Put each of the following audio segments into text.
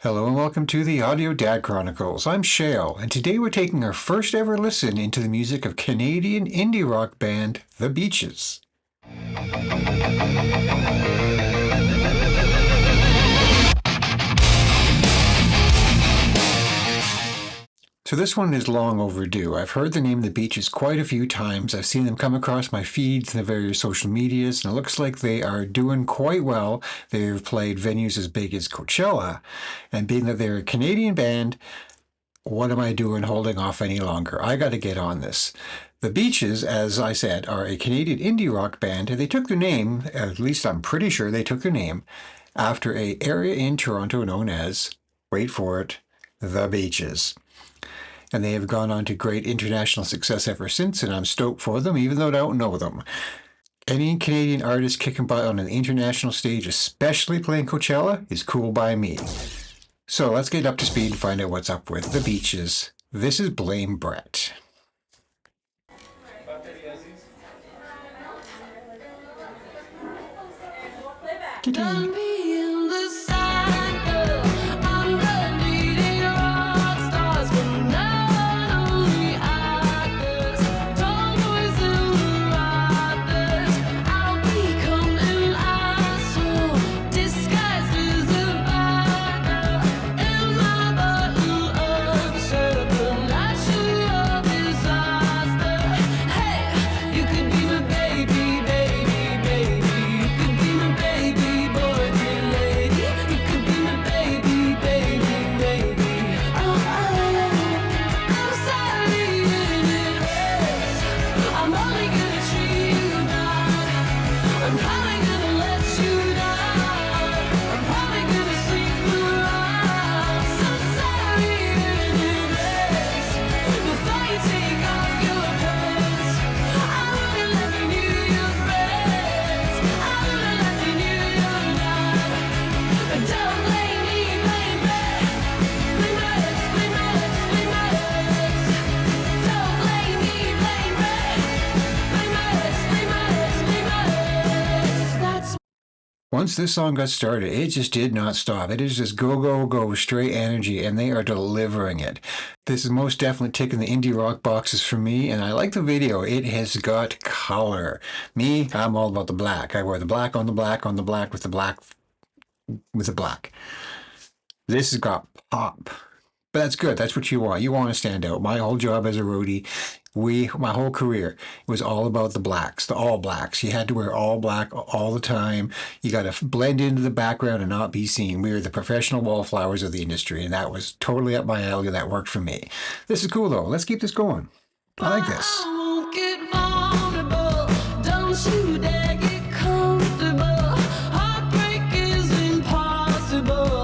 Hello and welcome to the Audio Dad Chronicles. I'm Shale, and today we're taking our first ever listen into the music of Canadian indie rock band The Beaches. So this one is long overdue. I've heard the name The Beaches quite a few times. I've seen them come across my feeds in the various social medias, and it looks like they are doing quite well. They've played venues as big as Coachella, and being that they're a Canadian band, what am I doing holding off any longer? I got to get on this. The Beaches, as I said, are a Canadian indie rock band, and they took their name, at least I'm pretty sure they took their name, after an area in Toronto known as, wait for it, The Beaches. And they have gone on to great international success ever since, and I'm stoked for them, even though I don't know them. Any Canadian artist kicking butt on an international stage, especially playing Coachella, is cool by me. So let's get up to speed and find out what's up with The Beaches. This is Blame Brett. Kitty. Once this song got started, it just did not stop. It is just go, go, go, straight energy, and they are delivering it. This is most definitely ticking the indie rock boxes for me, and I like the video. It has got color. Me, I'm all about the black. I wear the black on the black on the black with the black with the black. This has got pop. But that's good. That's what you want. You want to stand out. My whole job as a roadie, my whole career was all about the blacks, the all blacks. You had to wear all black all the time. You got to blend into the background and not be seen. We were the professional wallflowers of the industry, and that was totally up my alley, and that worked for me. This is cool, though. Let's keep this going. I like this. Don't you dare get comfortable. Heartbreak is impossible.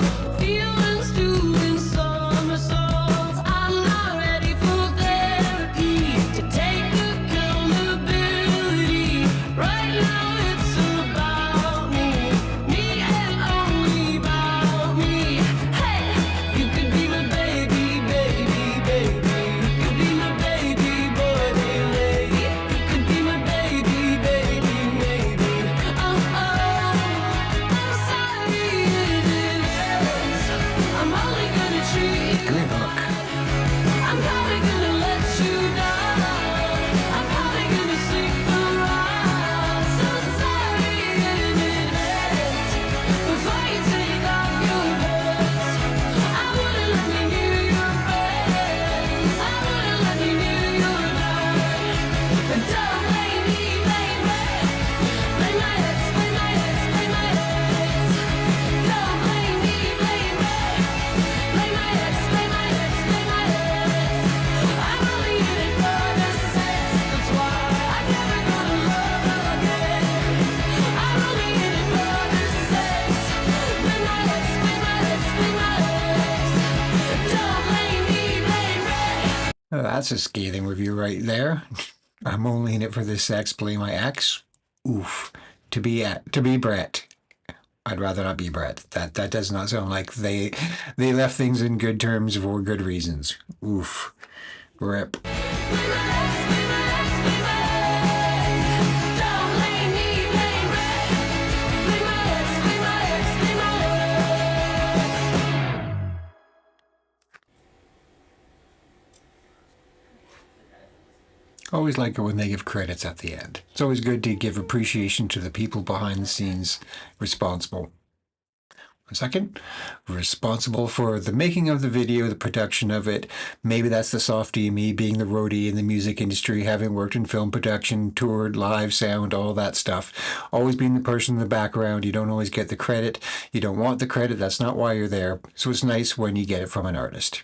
That's a scathing review right there. I'm only in it for the sex, blame my ex. Oof. To be Brett. I'd rather not be Brett. That does not sound like they left things in good terms for good reasons. Oof. Rip. Always like it when they give credits at the end. It's always good to give appreciation to the people behind the scenes responsible. Second, responsible for the making of the video, the production of it. Maybe that's the softie, me being the roadie in the music industry, having worked in film production, toured, live, sound, all that stuff. Always being the person in the background. You don't always get the credit. You don't want the credit. That's not why you're there. So it's nice when you get it from an artist.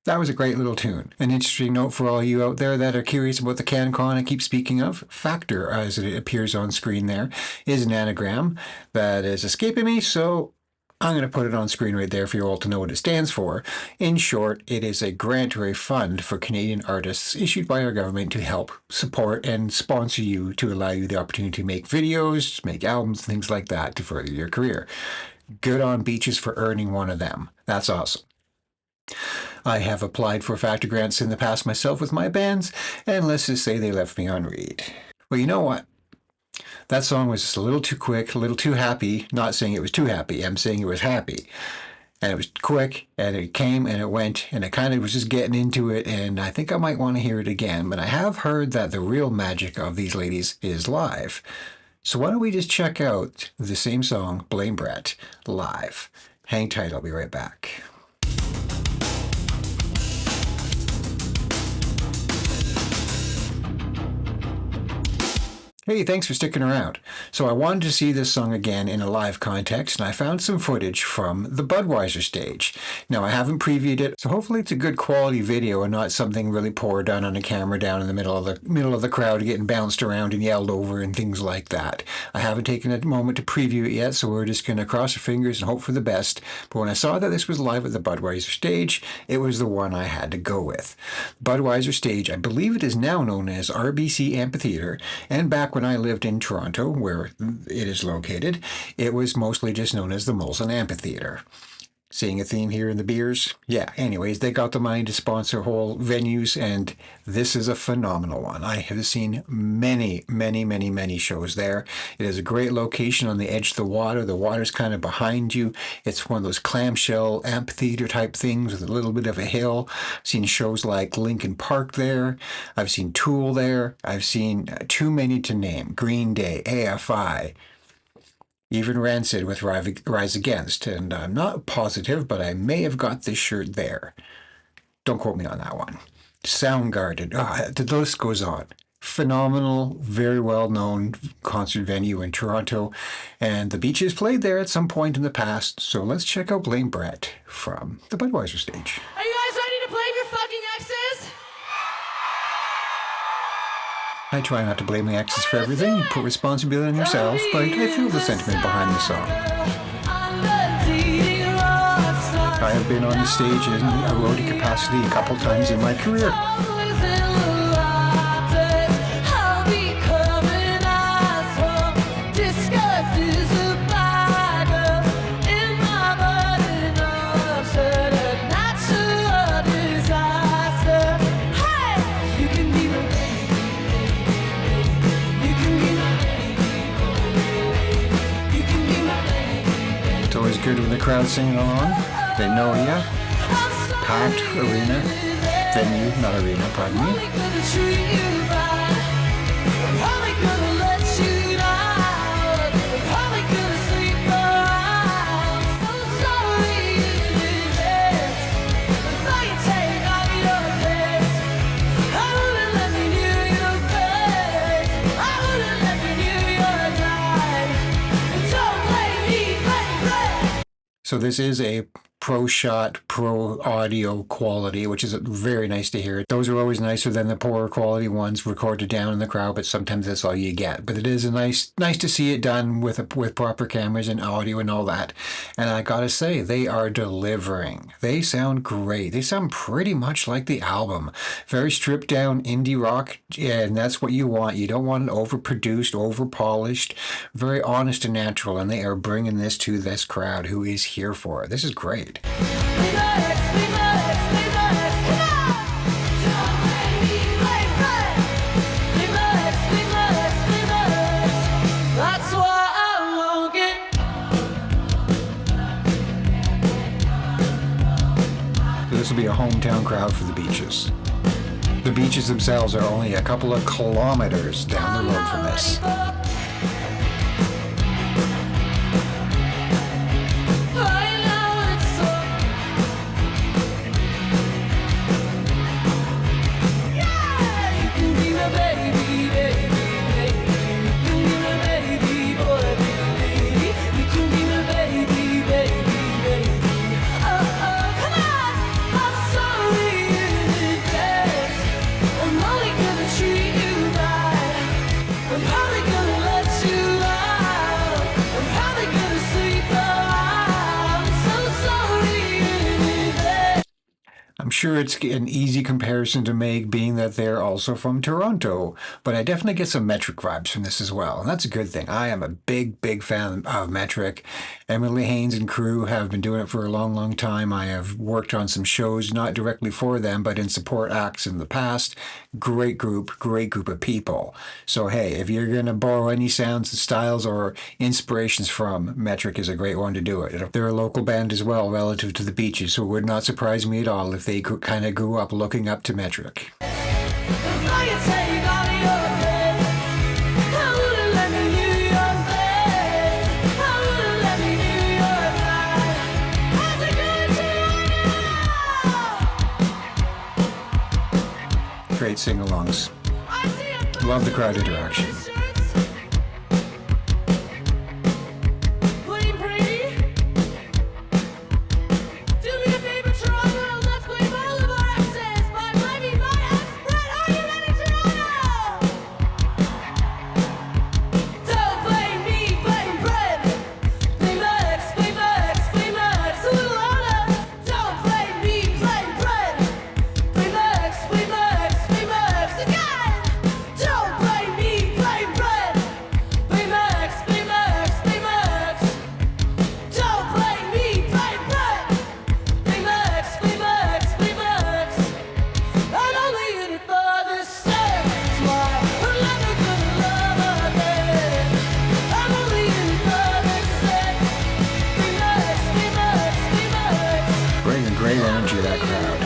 That was a great little tune. An interesting note for all you out there that are curious about the CanCon I keep speaking of. Factor, as it appears on screen there, is an anagram that is escaping me, so I'm going to put it on screen right there for you all to know what it stands for. In short, it is a grant or a fund for Canadian artists issued by our government to help support and sponsor you to allow you the opportunity to make videos, make albums, things like that to further your career. Good on Beaches for earning one of them. That's awesome. I have applied for Factor grants in the past myself with my bands, and let's just say they left me on read. Well, you know what? That song was just a little too quick, a little too happy. Not saying it was too happy, I'm saying it was happy. And it was quick, and it came and it went, and it kind of was just getting into it, and I think I might want to hear it again. But I have heard that the real magic of these ladies is live. So why don't we just check out the same song, Blame Brett, live. Hang tight, I'll be right back. Hey, thanks for sticking around. So I wanted to see this song again in a live context, and I found some footage from the Budweiser stage. Now, I haven't previewed it, so hopefully it's a good quality video and not something really poor done on a camera down in the middle of the crowd getting bounced around and yelled over and things like that. I haven't taken a moment to preview it yet, so we're just going to cross our fingers and hope for the best. But when I saw that this was live at the Budweiser stage, it was the one I had to go with. Budweiser stage, I believe it is now known as RBC Amphitheatre, and back when I lived in Toronto, where it is located, it was mostly just known as the Molson Amphitheatre. Seeing a theme here in the beers? Yeah, anyways, they got the money to sponsor whole venues, and this is a phenomenal one. I have seen many shows there. It is a great location on the edge of the water. The water's kind of behind you. It's one of those clamshell amphitheater type things with a little bit of a hill. I've seen shows like Linkin Park there. I've seen Tool there. I've seen too many to name. Green Day, AFI. Even Rancid with Rise Against, and I'm not positive, but I may have got this shirt there. Don't quote me on that one. Soundgarden, the list goes on. Phenomenal, very well-known concert venue in Toronto, and the Beaches played there at some point in the past, so let's check out Blame Brett from the Budweiser stage. Are you guys ready to blame your fucking exes? I try not to blame the exes for everything, put responsibility on yourself, but I feel the sentiment behind the song. I have been on the stage in a roadie capacity a couple times in my career. It's always good when the crowd's singing along. They know ya. Packed arena. Venue, not arena, pardon me. So this is a pro shot, pro audio quality, which is very nice to hear. Those are always nicer than the poorer quality ones recorded down in the crowd, but sometimes that's all you get. But it is a nice to see it done with proper cameras and audio and all that. And I gotta say, they are delivering. They sound great. They sound pretty much like the album. Very stripped down indie rock, and that's what you want. You don't want it overproduced, overpolished. Very honest and natural, and they are bringing this to this crowd who is here for it. This is great. This will be a hometown crowd for the Beaches. The beaches themselves are only a couple of kilometers down the road from this. I'm sure it's an easy comparison to make, being that they're also from Toronto, but I definitely get some Metric vibes from this as well, and that's a good thing. I am a big fan of Metric. Emily Haynes and crew have been doing it for a long time. I have worked on some shows, not directly for them, but in support acts in the past. Great group of people. So hey, if you're going to borrow any sounds, styles, or inspirations from, Metric is a great one to do it. They're a local band as well, relative to the Beaches, so it would not surprise me at all if they kind of grew up looking up to Metric. Great sing-alongs. Love the crowd interaction. Great energy of that crowd.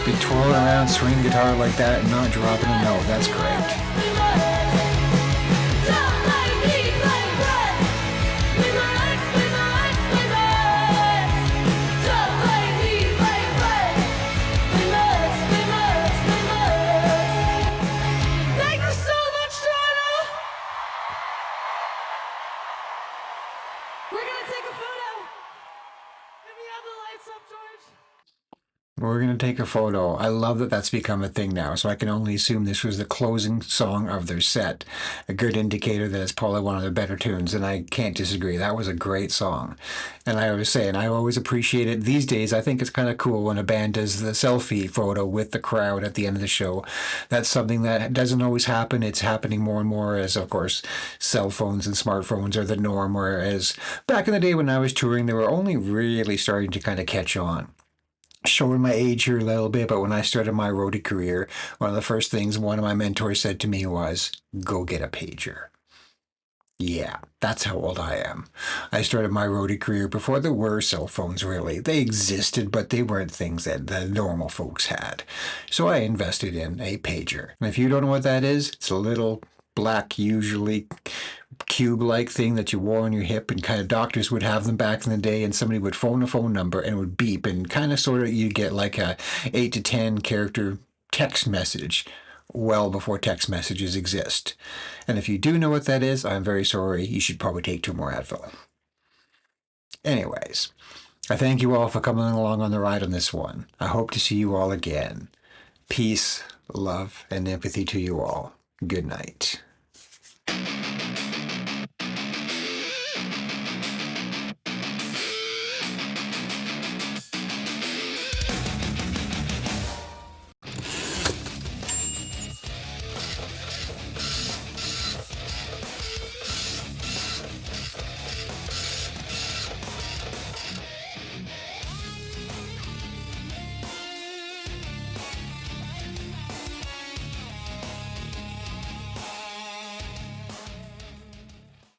Be twirling around, swinging guitar like that and not dropping a note. That's great. We're going to take a photo. I love that that's become a thing now, so I can only assume this was the closing song of their set. A good indicator that it's probably one of their better tunes, and I can't disagree. That was a great song. And I was saying, I always appreciate it. These days, I think it's kind of cool when a band does the selfie photo with the crowd at the end of the show. That's something that doesn't always happen. It's happening more and more as, of course, cell phones and smartphones are the norm, whereas back in the day when I was touring, they were only really starting to kind of catch on. Showing my age here a little bit, but when I started my roadie career, one of the first things one of my mentors said to me was, go get a pager. Yeah, that's how old I am. I started my roadie career before there were cell phones, really. They existed, but they weren't things that the normal folks had. So I invested in a pager. And if you don't know what that is, it's a little black, usually cube-like thing that you wore on your hip, and kind of doctors would have them back in the day, and somebody would phone a phone number and it would beep, and kind of sort of you get like a 8 to 10 character text message well before text messages exist. And if you do know what that is, I'm very sorry. You should probably take 2 more Advil. Anyways, I thank you all for coming along on the ride on this one. I hope to see you all again. Peace, love, and empathy to you all. Good night.